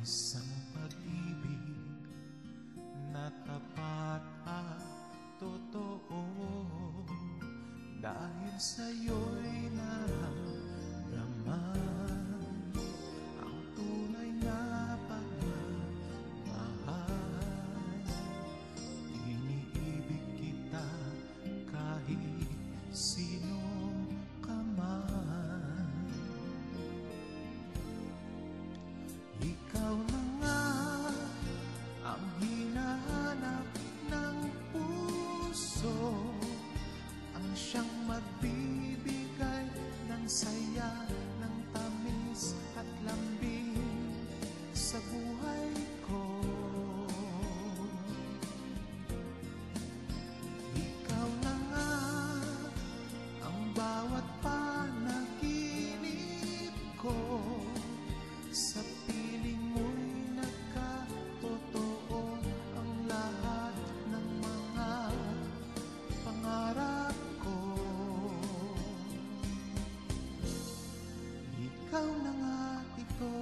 Isang pag-ibig na tapat at totoo, dahil sa'yo'y naramdaman ang tunay na pagmamahal. Iniibig kita kahit sino ka man. Ikaw na nga ang hinahanap ng puso, ang siyang magbibigay ng saya, ng tamis at lambing sa buhay ko. Ikaw na nga ang bawat panaginip ko, sa piling mo'y nagkatotoo ang lahat ng mga pangarap ko. Ikaw na nga ito.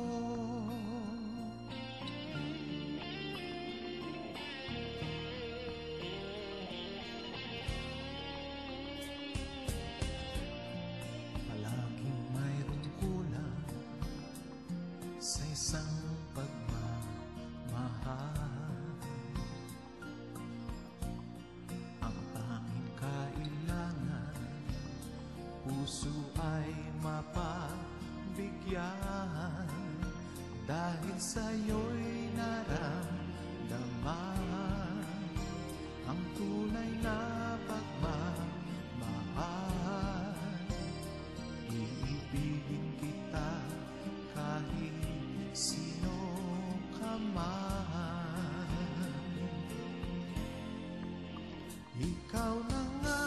Palaging mayroong kulang sa isang pagmamahal. Ang tanging kailangan, puso ay mapabigyan, dahil sa'yo'y naramdaman ang tunay na pagmamahal. Iibigin kita kahit sino ka man. Ikaw na nga